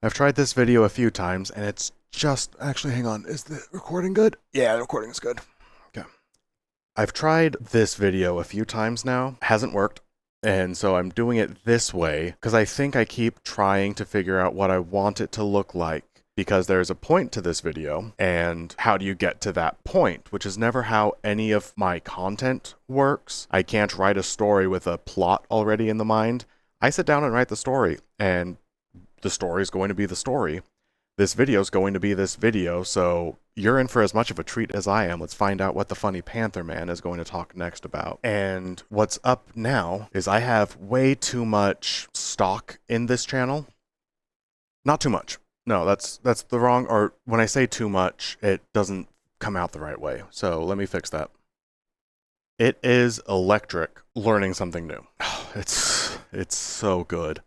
I've tried this video a few times and it's just, actually, hang on, is the recording good? Yeah, the recording is good. Okay. I've tried this video a few times now, hasn't worked, and so I'm doing it this way because I think I keep trying to figure out what I want it to look like, because there's a point to this video, and how do you get to that point, which is never how any of my content works. I can't write a story with a plot already in the mind. I sit down and write the story, and the story is going to be the story. This video is going to be this video, so you're in for as much of a treat as I am. Let's find out what the funny Panther Man is going to talk next about. And what's up now is I have way too much stock in this channel. Not too much. No, that's the wrong, or when I say too much, it doesn't come out the right way. So let me fix that. It is electric learning something new. It's so good.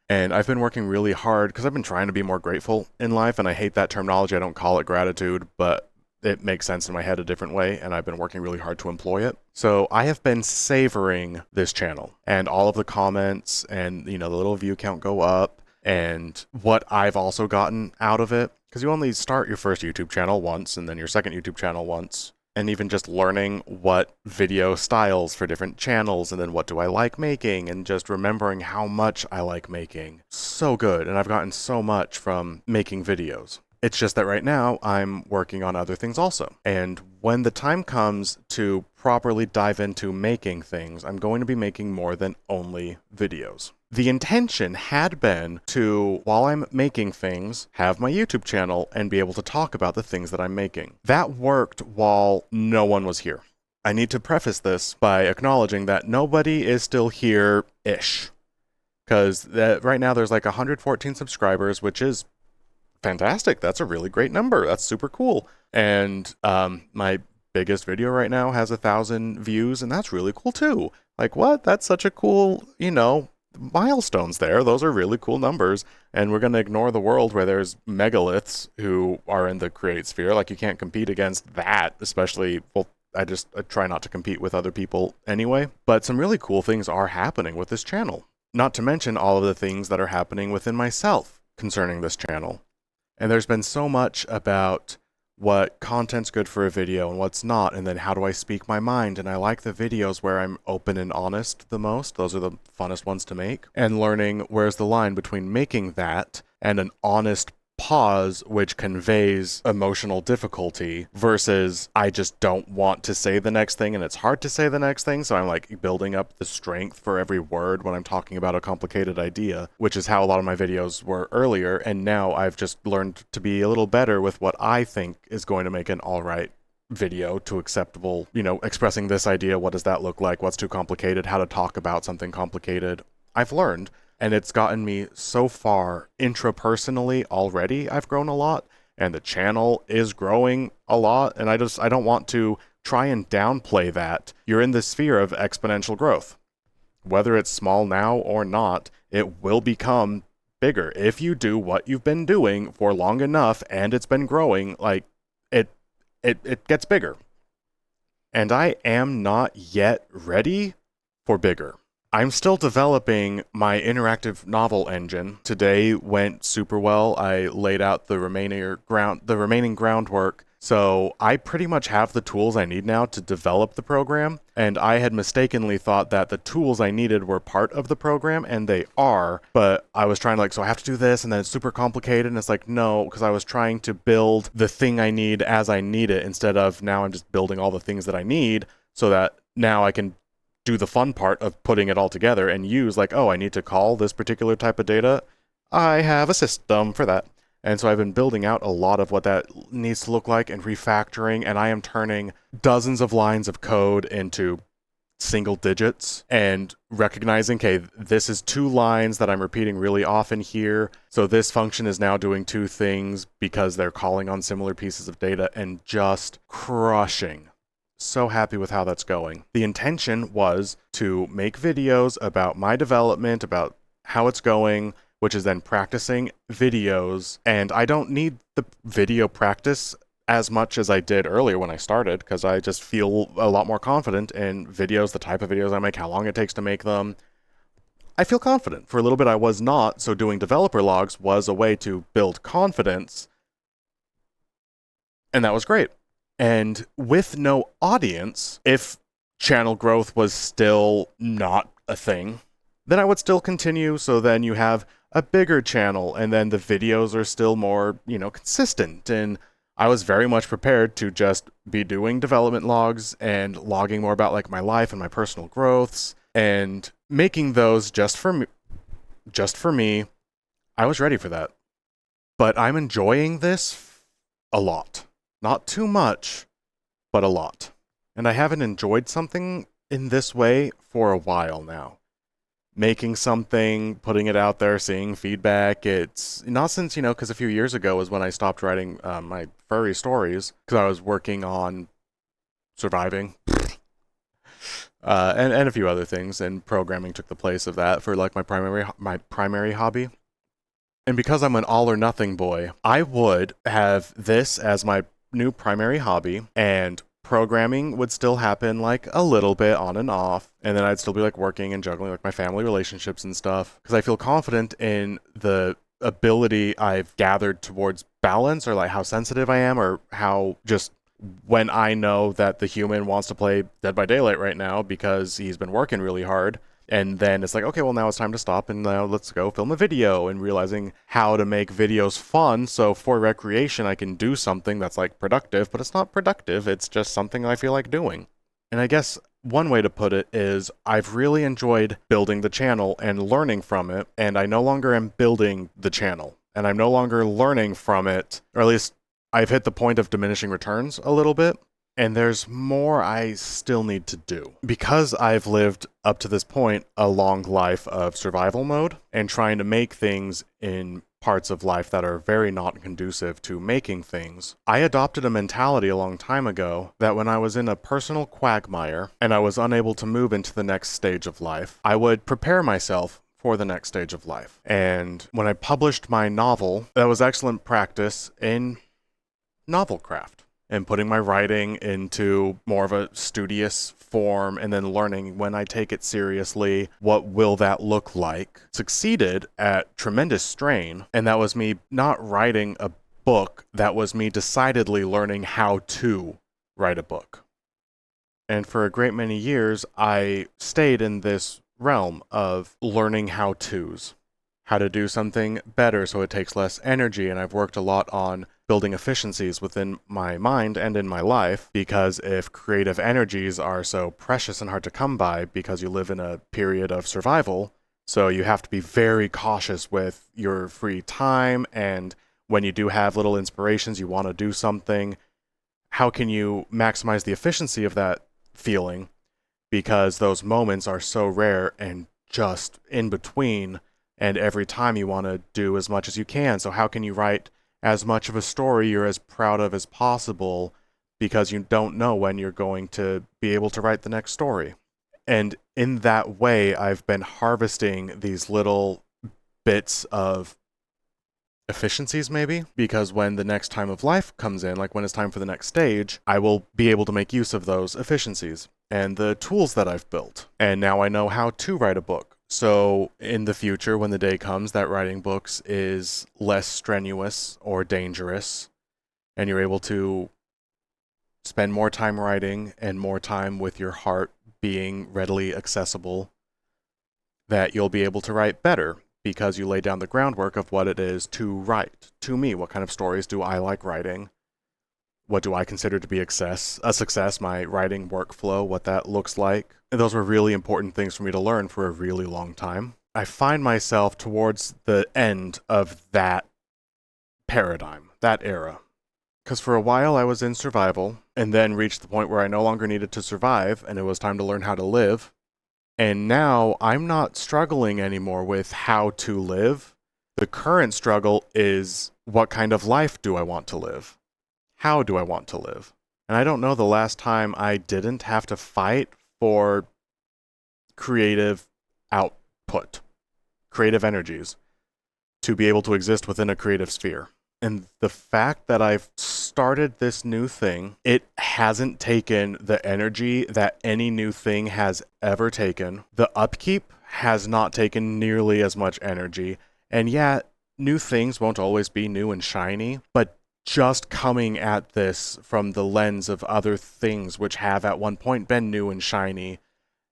And I've been working really hard because I've been trying to be more grateful in life, and I hate that terminology. I don't call it gratitude, but it makes sense in my head a different way, and I've been working really hard to employ it. So I have been savoring this channel and all of the comments and, the little view count go up, and what I've also gotten out of it, because you only start your first YouTube channel once and then your second YouTube channel once. And even just learning what video styles for different channels, and then what do I like making, and just remembering how much I like making. So good, and I've gotten so much from making videos. It's just that right now I'm working on other things also. And when the time comes to properly dive into making things, I'm going to be making more than only videos. The intention had been to, while I'm making things, have my YouTube channel and be able to talk about the things that I'm making. That worked while no one was here. I need to preface this by acknowledging that nobody is still here-ish. Because right now there's like 114 subscribers, which is fantastic. That's a really great number. That's super cool. And my biggest video right now has 1,000 views, and that's really cool too. Like, what? That's such a cool, milestones there. Those are really cool numbers, and we're going to ignore the world where there's megaliths who are in the create sphere. Like, you can't compete against that, especially, well, I try not to compete with other people anyway. But some really cool things are happening with this channel. Not to mention all of the things that are happening within myself concerning this channel. And there's been so much about what content's good for a video and what's not, and then how do I speak my mind. And I like the videos where I'm open and honest the most. Those are the funnest ones to make. And learning where's the line between making that and an honest pause which conveys emotional difficulty versus I just don't want to say the next thing and it's hard to say the next thing, so I'm like building up the strength for every word when I'm talking about a complicated idea, which is how a lot of my videos were earlier. And now I've just learned to be a little better with what I think is going to make an alright video to acceptable, expressing this idea, what does that look like, what's too complicated, how to talk about something complicated. I've learned. And it's gotten me so far intrapersonally already. I've grown a lot, and the channel is growing a lot. And I don't want to try and downplay that. You're in the sphere of exponential growth. Whether it's small now or not, it will become bigger. If you do what you've been doing for long enough and it's been growing, like it gets bigger. And I am not yet ready for bigger. I'm still developing my interactive novel engine. Today went super well. I laid out the remaining groundwork. So I pretty much have the tools I need now to develop the program. And I had mistakenly thought that the tools I needed were part of the program, and they are. But I was trying to so I have to do this, and then it's super complicated. And it's like, no, because I was trying to build the thing I need as I need it, instead of now I'm just building all the things that I need so that now I can do the fun part of putting it all together and use I need to call this particular type of data. I have a system for that. And so I've been building out a lot of what that needs to look like and refactoring, and I am turning dozens of lines of code into single digits and recognizing, okay, this is 2 lines that I'm repeating really often here. So this function is now doing 2 things because they're calling on similar pieces of data, and just crushing. So happy with how that's going. The intention was to make videos about my development, about how it's going, which is then practicing videos. And I don't need the video practice as much as I did earlier when I started, because I just feel a lot more confident in videos, the type of videos I make, how long it takes to make them. I feel confident. For a little bit I was not, so doing developer logs was a way to build confidence, and that was great. And with no audience, if channel growth was still not a thing, then I would still continue, so then you have a bigger channel, and then the videos are still more, consistent, and I was very much prepared to just be doing development logs and logging more about like my life and my personal growths and making those just for me. I was ready for that. But I'm enjoying this a lot. Not too much, but a lot. And I haven't enjoyed something in this way for a while now. Making something, putting it out there, seeing feedback. It's not since, because a few years ago was when I stopped writing my furry stories because I was working on surviving and a few other things, and programming took the place of that for like my primary hobby. And because I'm an all or nothing boy, I would have this as my new primary hobby, and programming would still happen like a little bit on and off, and then I'd still be like working and juggling like my family relationships and stuff, because I feel confident in the ability I've gathered towards balance, or like how sensitive I am, or how just when I know that the human wants to play Dead by Daylight right now because he's been working really hard, and then it's like, okay, well, now it's time to stop, and now let's go film a video, and realizing how to make videos fun, so for recreation, I can do something that's, like, productive, but it's not productive, it's just something I feel like doing. And I guess one way to put it is, I've really enjoyed building the channel and learning from it, and I no longer am building the channel, and I'm no longer learning from it, or at least I've hit the point of diminishing returns a little bit. And there's more I still need to do. Because I've lived up to this point a long life of survival mode and trying to make things in parts of life that are very not conducive to making things, I adopted a mentality a long time ago that when I was in a personal quagmire and I was unable to move into the next stage of life, I would prepare myself for the next stage of life. And when I published my novel, that was excellent practice in novel craft, and putting my writing into more of a studious form, and then learning when I take it seriously, what will that look like? Succeeded at tremendous strain, and that was me not writing a book, that was me decidedly learning how to write a book. And for a great many years, I stayed in this realm of learning how-tos. How to do something better so it takes less energy, and I've worked a lot on building efficiencies within my mind and in my life, because if creative energies are so precious and hard to come by because you live in a period of survival, so you have to be very cautious with your free time, and when you do have little inspirations, you want to do something, how can you maximize the efficiency of that feeling? Because those moments are so rare and just in between, and every time you want to do as much as you can. So how can you write as much of a story you're as proud of as possible, because you don't know when you're going to be able to write the next story? And in that way, I've been harvesting these little bits of efficiencies, maybe, because when the next time of life comes in, like when it's time for the next stage, I will be able to make use of those efficiencies and the tools that I've built. And now I know how to write a book. So in the future, when the day comes that writing books is less strenuous or dangerous, and you're able to spend more time writing and more time with your heart being readily accessible, that you'll be able to write better, because you lay down the groundwork of what it is to write. To me, what kind of stories do I like writing? What do I consider to be a success, my writing workflow, what that looks like. And those were really important things for me to learn for a really long time. I find myself towards the end of that paradigm, that era. Because for a while I was in survival, and then reached the point where I no longer needed to survive, and it was time to learn how to live. And now I'm not struggling anymore with how to live. The current struggle is, what kind of life do I want to live? How do I want to live? And I don't know the last time I didn't have to fight for creative output, creative energies, to be able to exist within a creative sphere. And the fact that I've started this new thing, it hasn't taken the energy that any new thing has ever taken. The upkeep has not taken nearly as much energy. And yeah, new things won't always be new and shiny, but just coming at this from the lens of other things which have at one point been new and shiny,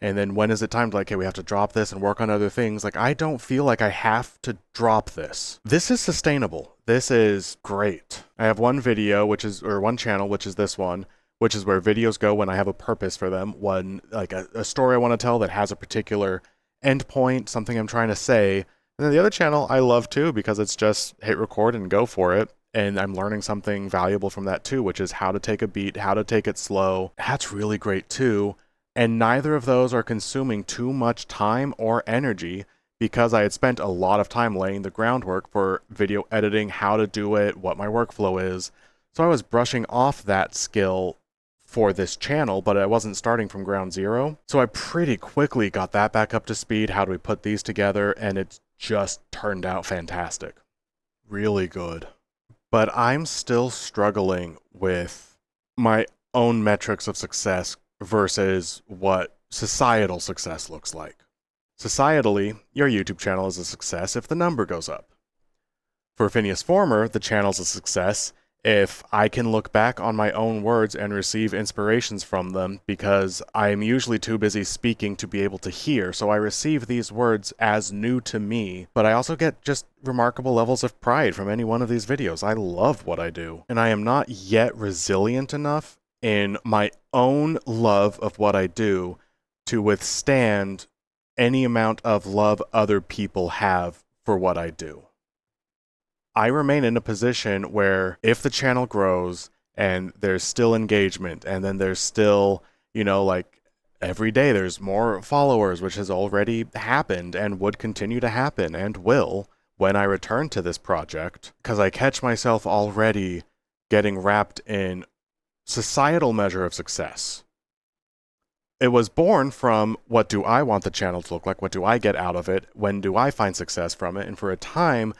and then when is it time to like, hey, we have to drop this and work on other things? Like, I don't feel like I have to drop this. This is sustainable. This is great. I have one video, one channel, which is this one, which is where videos go when I have a purpose for them. One, like a story I want to tell that has a particular endpoint, something I'm trying to say. And then the other channel I love too, because it's just hit record and go for it. And I'm learning something valuable from that too, which is how to take a beat, how to take it slow. That's really great too. And neither of those are consuming too much time or energy, because I had spent a lot of time laying the groundwork for video editing, how to do it, what my workflow is. So I was brushing off that skill for this channel, but I wasn't starting from ground zero. So I pretty quickly got that back up to speed. How do we put these together? And it just turned out fantastic. Really good. But I'm still struggling with my own metrics of success versus what societal success looks like. Societally, your YouTube channel is a success if the number goes up. For Phineas Former, the channel's a success if I can look back on my own words and receive inspirations from them, because I am usually too busy speaking to be able to hear, so I receive these words as new to me, but I also get just remarkable levels of pride from any one of these videos. I love what I do, and I am not yet resilient enough in my own love of what I do to withstand any amount of love other people have for what I do. I remain in a position where if the channel grows and there's still engagement, and then there's still, like every day there's more followers, which has already happened and would continue to happen and will when I return to this project, because I catch myself already getting wrapped in societal measure of success. It was born from, what do I want the channel to look like? What do I get out of it? When do I find success from it? And for a time,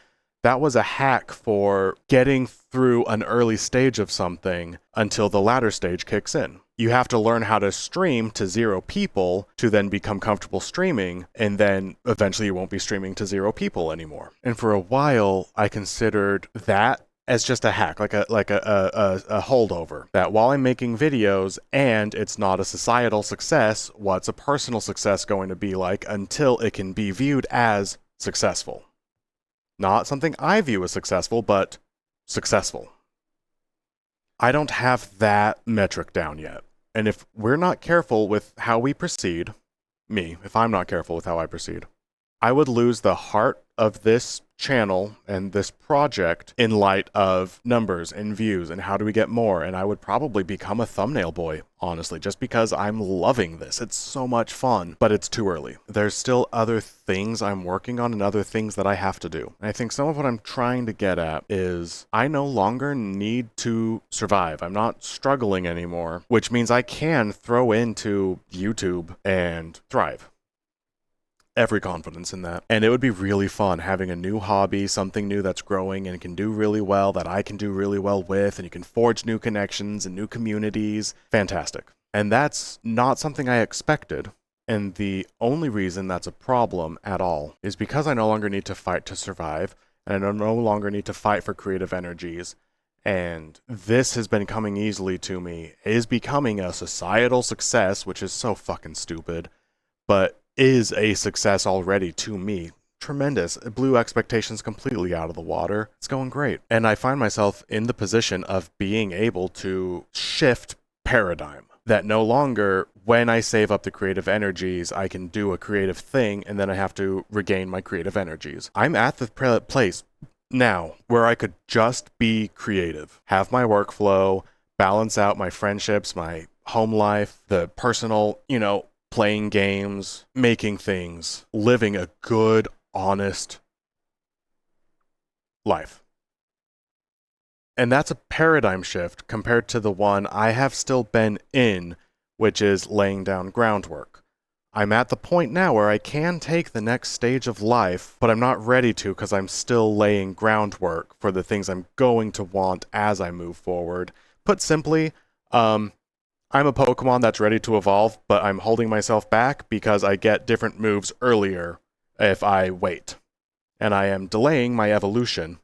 that was a hack for getting through an early stage of something until the latter stage kicks in. You have to learn how to stream to 0 people to then become comfortable streaming, and then eventually you won't be streaming to 0 people anymore. And for a while, I considered that as just a hack, like a holdover. That while I'm making videos and it's not a societal success, what's a personal success going to be like until it can be viewed as successful? Not something I view as successful, but successful. I don't have that metric down yet. And if we're not careful with how we proceed, if I'm not careful with how I proceed, I would lose the heart of this channel and this project in light of numbers and views and how do we get more. And I would probably become a thumbnail boy, honestly, just because I'm loving this. It's so much fun, but it's too early. There's still other things I'm working on and other things that I have to do. And I think some of what I'm trying to get at is I no longer need to survive. I'm not struggling anymore, which means I can throw into YouTube and thrive. Every confidence in that. And it would be really fun having a new hobby, something new that's growing and can do really well, that I can do really well with, and you can forge new connections and new communities. Fantastic. And that's not something I expected. And the only reason that's a problem at all is because I no longer need to fight to survive, and I no longer need to fight for creative energies. And this has been coming easily to me, is becoming a societal success, which is so fucking stupid, but is a success already to me. Tremendous. It blew expectations completely out of the water. It's going great. And I find myself in the position of being able to shift paradigm. That no longer, when I save up the creative energies, I can do a creative thing and then I have to regain my creative energies. I'm at the place now where I could just be creative, have my workflow, balance out my friendships, my home life, the personal, playing games, making things, living a good, honest life. And that's a paradigm shift compared to the one I have still been in, which is laying down groundwork. I'm at the point now where I can take the next stage of life, but I'm not ready to because I'm still laying groundwork for the things I'm going to want as I move forward. Put simply, I'm a Pokemon that's ready to evolve, but I'm holding myself back because I get different moves earlier if I wait. And I am delaying my evolution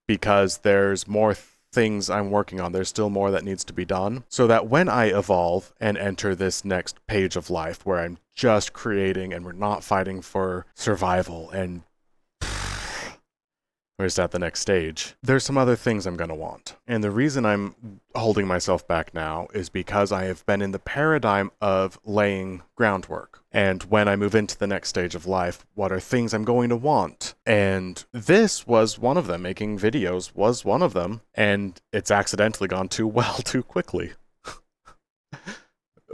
because there's more things I'm working on. There's still more that needs to be done. So that when I evolve and enter this next page of life where I'm just creating and we're not fighting for survival and we're just at the next stage, there's some other things I'm going to want. And the reason I'm holding myself back now is because I have been in the paradigm of laying groundwork. And when I move into the next stage of life, what are things I'm going to want? And this was one of them. Making videos was one of them. And it's accidentally gone too well too quickly.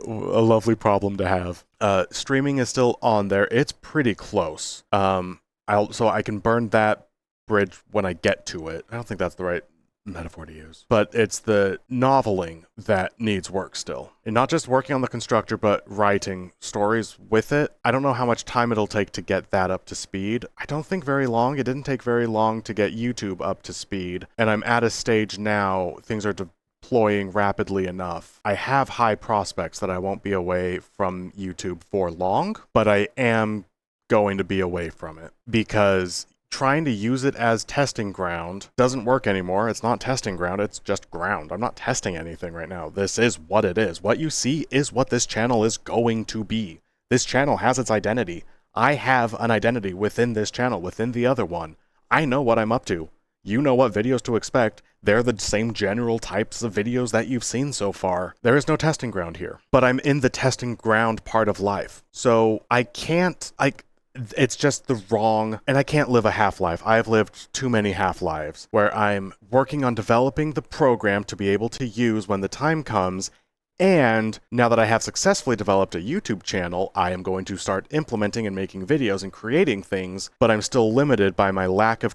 A lovely problem to have. Streaming is still on there. It's pretty close. So I can burn that bridge when I get to it. I don't think that's the right metaphor to use. But it's the noveling that needs work still. And not just working on the constructor, but writing stories with it. I don't know how much time it'll take to get that up to speed. I don't think very long. It didn't take very long to get YouTube up to speed. And I'm at a stage now, things are deploying rapidly enough. I have high prospects that I won't be away from YouTube for long, but I am going to be away from it because trying to use it as testing ground doesn't work anymore. It's not testing ground, it's just ground. I'm not testing anything right now. This is what it is. What you see is what this channel is going to be. This channel has its identity. I have an identity within this channel, within the other one. I know what I'm up to. You know what videos to expect. They're the same general types of videos that you've seen so far. There is no testing ground here. But I'm in the testing ground part of life. So it's just the wrong, and I can't live a half-life. I've lived too many half-lives where I'm working on developing the program to be able to use when the time comes, and now that I have successfully developed a YouTube channel, I am going to start implementing and making videos and creating things, but I'm still limited by my lack of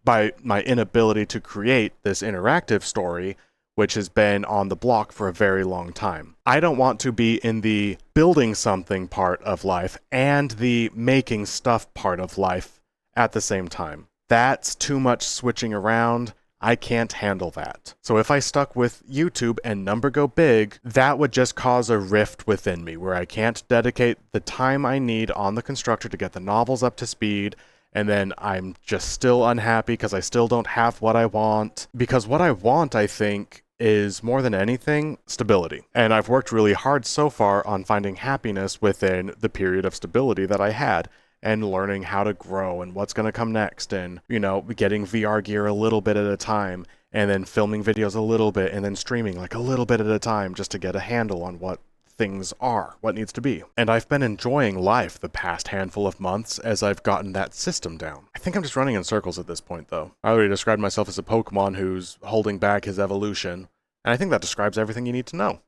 by my inability to create this interactive story, which has been on the block for a very long time. I don't want to be in the building something part of life and the making stuff part of life at the same time. That's too much switching around. I can't handle that. So if I stuck with YouTube and number go big, that would just cause a rift within me where I can't dedicate the time I need on the constructor to get the novels up to speed. And then I'm just still unhappy because I still don't have what I want. Because what I want, I think, is more than anything, stability. And I've worked really hard so far on finding happiness within the period of stability that I had and learning how to grow and what's going to come next and, getting VR gear a little bit at a time and then filming videos a little bit and then streaming like a little bit at a time just to get a handle on what things are, what needs to be. And I've been enjoying life the past handful of months as I've gotten that system down. I think I'm just running in circles at this point, though. I already described myself as a Pokemon who's holding back his evolution, and I think that describes everything you need to know.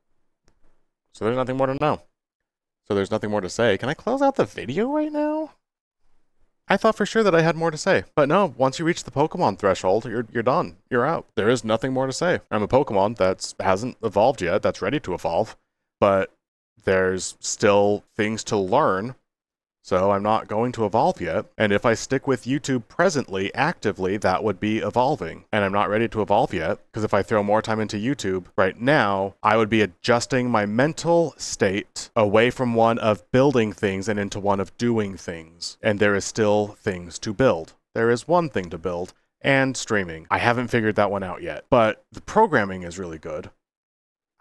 So there's nothing more to know. So there's nothing more to say. Can I close out the video right now? I thought for sure that I had more to say. But no, once you reach the Pokemon threshold, you're done. You're out. There is nothing more to say. I'm a Pokemon that hasn't evolved yet, that's ready to evolve, but there's still things to learn, so I'm not going to evolve yet. And if I stick with YouTube presently, actively, that would be evolving. And I'm not ready to evolve yet, because if I throw more time into YouTube right now, I would be adjusting my mental state away from one of building things and into one of doing things. And there is still things to build. There is one thing to build, and streaming. I haven't figured that one out yet, but the programming is really good.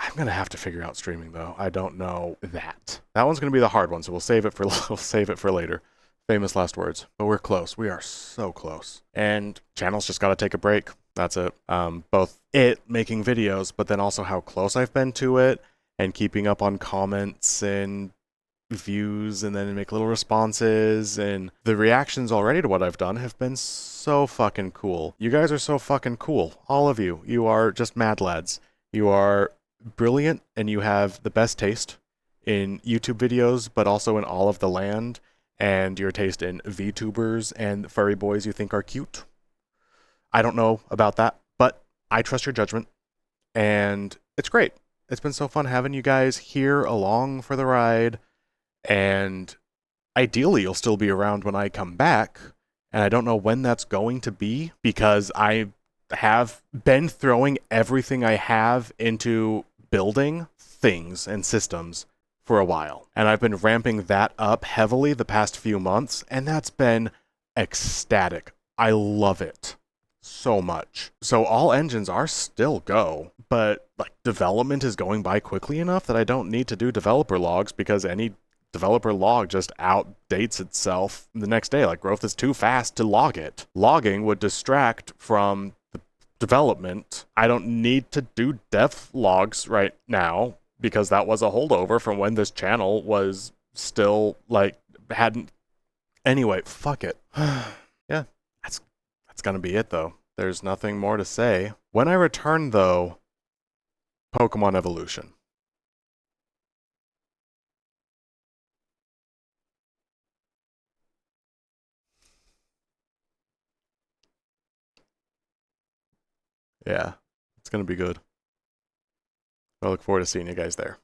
I'm going to have to figure out streaming, though. I don't know that. That one's going to be the hard one, so we'll save it for later. Famous last words. But we're close. We are so close. And channel's just got to take a break. That's it. Both it making videos, but then also how close I've been to it and keeping up on comments and views and then make little responses. And the reactions already to what I've done have been so fucking cool. You guys are so fucking cool. All of you. You are just mad lads. You are brilliant, and you have the best taste in YouTube videos, but also in all of the land, and your taste in VTubers and furry boys you think are cute. I don't know about that, but I trust your judgment, and it's great. It's been so fun having you guys here along for the ride, and ideally you'll still be around when I come back, and I don't know when that's going to be, because I have been throwing everything I have into building things and systems for a while. And I've been ramping that up heavily the past few months, and that's been ecstatic. I love it so much. So all engines are still Go, but like development is going by quickly enough that I don't need to do developer logs because any developer log just outdates itself the next day. Like growth is too fast to log it. Logging would distract from the development. I don't need to do dev logs right now because that was a holdover from when this channel was still like hadn't. Anyway, fuck it. Yeah, that's gonna be it though. There's nothing more to say. When I return though, Pokemon Evolution. Yeah, it's gonna be good. I look forward to seeing you guys there.